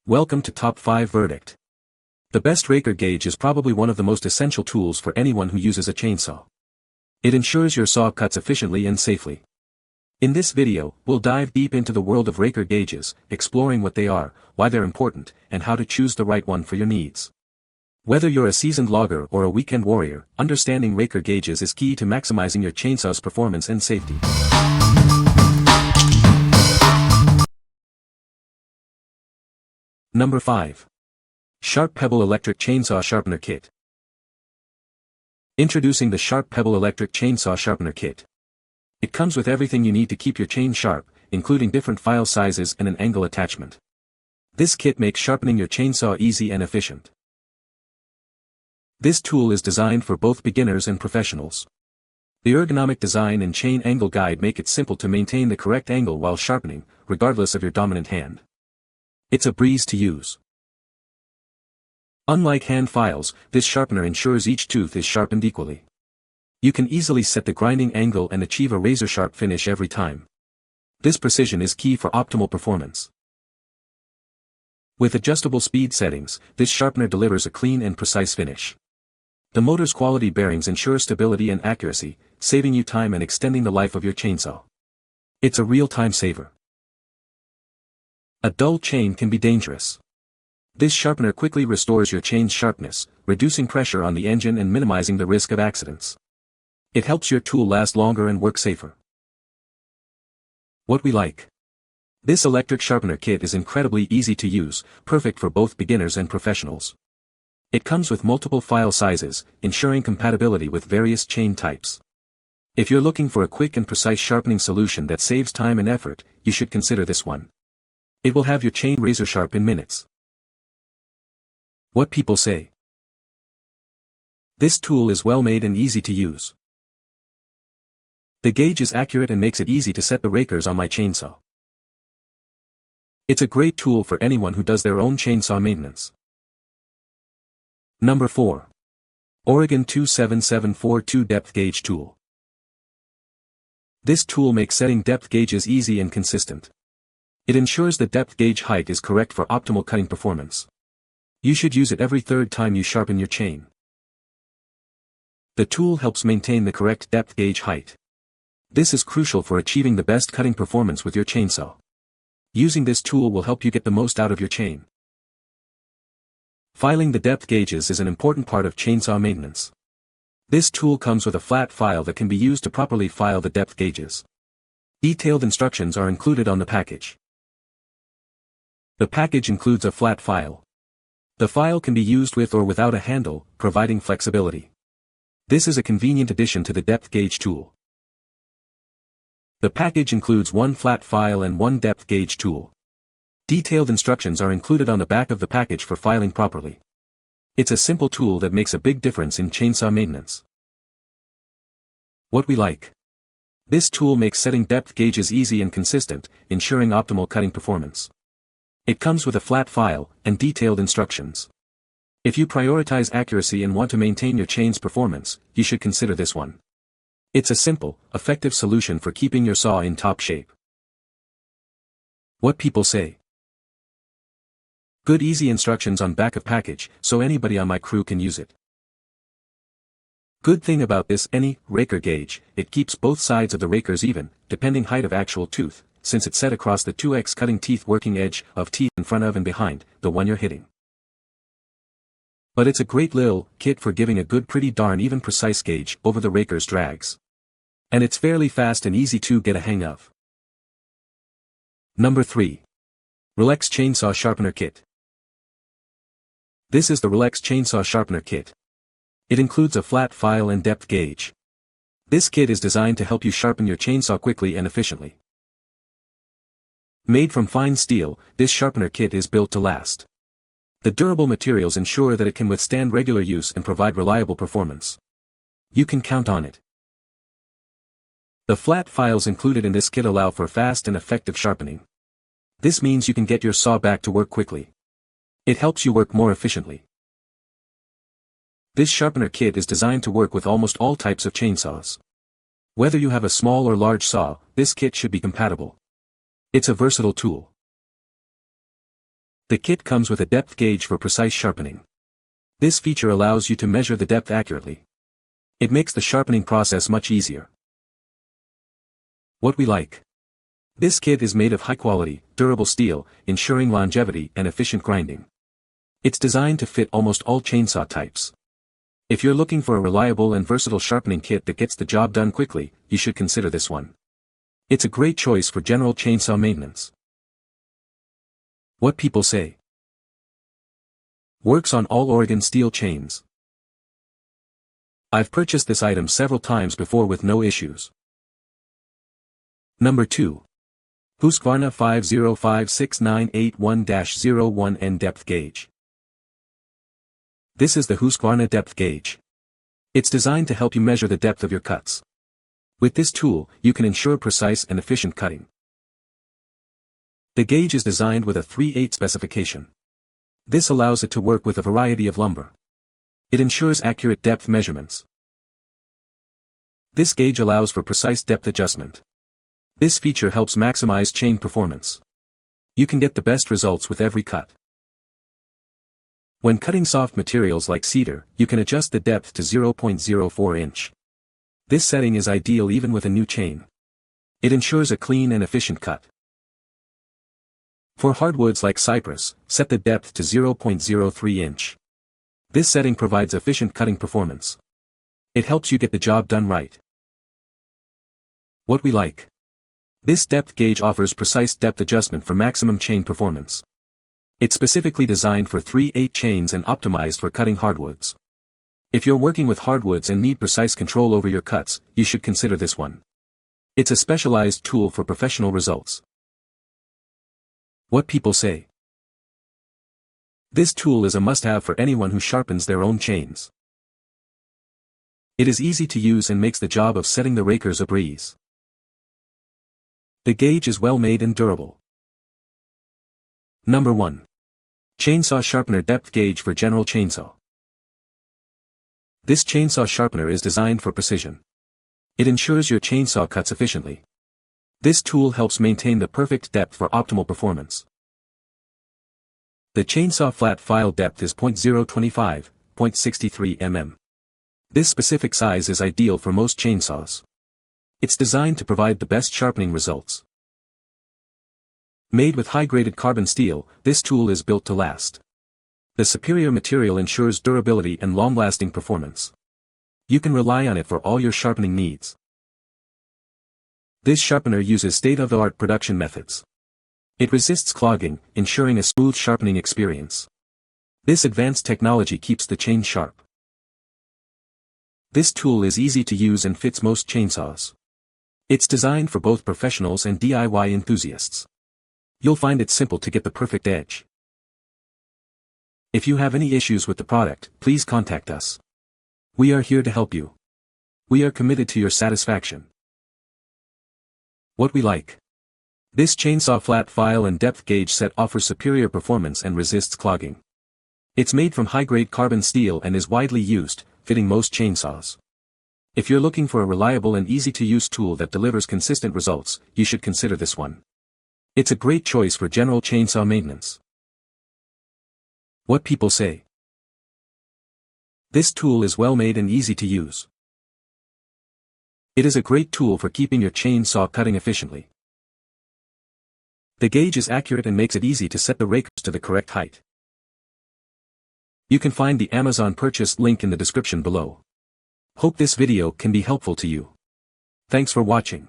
Welcome to Top 5 Verdict. The best raker gauge is probably one of the most essential tools for anyone who uses a chainsaw. It ensures your saw cuts efficiently and safely. In this video, we'll dive deep into the world of raker gauges, exploring what they are, why they're important, and how to choose the right one for your needs. Whether you're a seasoned logger or a weekend warrior, understanding raker gauges is key to maximizing your chainsaw's performance and safety. Number 5. Pebble Electric Chainsaw Sharpener Kit. Introducing the Pebble Electric Chainsaw Sharpener Kit. It comes with everything you need to keep your chain sharp, including different file sizes and an angle attachment. This kit makes sharpening your chainsaw easy and efficient. This tool is designed for both beginners and professionals. The ergonomic design and chain angle guide make it simple to maintain the correct angle while sharpening, regardless of your dominant hand. It's a breeze to use. Unlike hand files, this sharpener ensures each tooth is sharpened equally. You can easily set the grinding angle and achieve a razor-sharp finish every time. This precision is key for optimal performance. With adjustable speed settings, this sharpener delivers a clean and precise finish. The motor's quality bearings ensure stability and accuracy, saving you time and extending the life of your chainsaw. It's a real time saver. A dull chain can be dangerous. This sharpener quickly restores your chain's sharpness, reducing pressure on the engine and minimizing the risk of accidents. It helps your tool last longer and work safer. What we like. This electric sharpener kit is incredibly easy to use, perfect for both beginners and professionals. It comes with multiple file sizes, ensuring compatibility with various chain types. If you're looking for a quick and precise sharpening solution that saves time and effort, you should consider this one. It will have your chain razor sharp in minutes. What people say. This tool is well made and easy to use. The gauge is accurate and makes it easy to set the rakers on my chainsaw. It's a great tool for anyone who does their own chainsaw maintenance. Number 4. Oregon 27742 Depth Gauge Tool. This tool makes setting depth gauges easy and consistent. It ensures the depth gauge height is correct for optimal cutting performance. You should use it every third time you sharpen your chain. The tool helps maintain the correct depth gauge height. This is crucial for achieving the best cutting performance with your chainsaw. Using this tool will help you get the most out of your chain. Filing the depth gauges is an important part of chainsaw maintenance. This tool comes with a flat file that can be used to properly file the depth gauges. Detailed instructions are included on the package. The package includes a flat file. The file can be used with or without a handle, providing flexibility. This is a convenient addition to the depth gauge tool. The package includes one flat file and one depth gauge tool. Detailed instructions are included on the back of the package for filing properly. It's a simple tool that makes a big difference in chainsaw maintenance. What we like. This tool makes setting depth gauges easy and consistent, ensuring optimal cutting performance. It comes with a flat file and detailed instructions. If you prioritize accuracy and want to maintain your chain's performance, you should consider this one. It's a simple, effective solution for keeping your saw in top shape. What people say. Good easy instructions on back of package, so anybody on my crew can use it. Good thing about this raker gauge, it keeps both sides of the rakers even, depending height of actual tooth, since it's set across the 2x cutting teeth working edge of teeth in front of and behind, the one you're hitting. But it's a great little kit for giving a good pretty darn even precise gauge over the raker's drags. And it's fairly fast and easy to get a hang of. Number 3. RLECS Chainsaw Sharpener Kit. This is the RLECS Chainsaw Sharpener Kit. It includes a flat file and depth gauge. This kit is designed to help you sharpen your chainsaw quickly and efficiently. Made from fine steel, this sharpener kit is built to last. The durable materials ensure that it can withstand regular use and provide reliable performance. You can count on it. The flat files included in this kit allow for fast and effective sharpening. This means you can get your saw back to work quickly. It helps you work more efficiently. This sharpener kit is designed to work with almost all types of chainsaws. Whether you have a small or large saw, this kit should be compatible. It's a versatile tool. The kit comes with a depth gauge for precise sharpening. This feature allows you to measure the depth accurately. It makes the sharpening process much easier. What we like. This kit is made of high-quality, durable steel, ensuring longevity and efficient grinding. It's designed to fit almost all chainsaw types. If you're looking for a reliable and versatile sharpening kit that gets the job done quickly, you should consider this one. It's a great choice for general chainsaw maintenance. What people say. Works on all Oregon steel chains. I've purchased this item several times before with no issues. Number 2. Husqvarna 5056981-01N Depth Gauge. This is the Husqvarna Depth Gauge. It's designed to help you measure the depth of your cuts. With this tool, you can ensure precise and efficient cutting. The gauge is designed with a 3/8 specification. This allows it to work with a variety of lumber. It ensures accurate depth measurements. This gauge allows for precise depth adjustment. This feature helps maximize chain performance. You can get the best results with every cut. When cutting soft materials like cedar, you can adjust the depth to 0.04 inch. This setting is ideal even with a new chain. It ensures a clean and efficient cut. For hardwoods like cypress, set the depth to 0.03 inch. This setting provides efficient cutting performance. It helps you get the job done right. What we like. This depth gauge offers precise depth adjustment for maximum chain performance. It's specifically designed for 3/8 chains and optimized for cutting hardwoods. If you're working with hardwoods and need precise control over your cuts, you should consider this one. It's a specialized tool for professional results. What people say. This tool is a must-have for anyone who sharpens their own chains. It is easy to use and makes the job of setting the rakers a breeze. The gauge is well made and durable. Number 1. Chainsaw Sharpener Depth Gauge for General Chainsaw. This chainsaw sharpener is designed for precision. It ensures your chainsaw cuts efficiently. This tool helps maintain the perfect depth for optimal performance. The chainsaw flat file depth is 0.025, 0.63 mm. This specific size is ideal for most chainsaws. It's designed to provide the best sharpening results. Made with high-graded carbon steel, this tool is built to last. The superior material ensures durability and long-lasting performance. You can rely on it for all your sharpening needs. This sharpener uses state-of-the-art production methods. It resists clogging, ensuring a smooth sharpening experience. This advanced technology keeps the chain sharp. This tool is easy to use and fits most chainsaws. It's designed for both professionals and DIY enthusiasts. You'll find it simple to get the perfect edge. If you have any issues with the product, please contact us. We are here to help you. We are committed to your satisfaction. What we like. This chainsaw flat file and depth gauge set offers superior performance and resists clogging. It's made from high-grade carbon steel and is widely used, fitting most chainsaws. If you're looking for a reliable and easy-to-use tool that delivers consistent results, you should consider this one. It's a great choice for general chainsaw maintenance. What people say. This tool is well made and easy to use. It is a great tool for keeping your chainsaw cutting efficiently. The gauge is accurate and makes it easy to set the rakers to the correct height. You can find the Amazon purchase link in the description below. Hope this video can be helpful to you. Thanks for watching.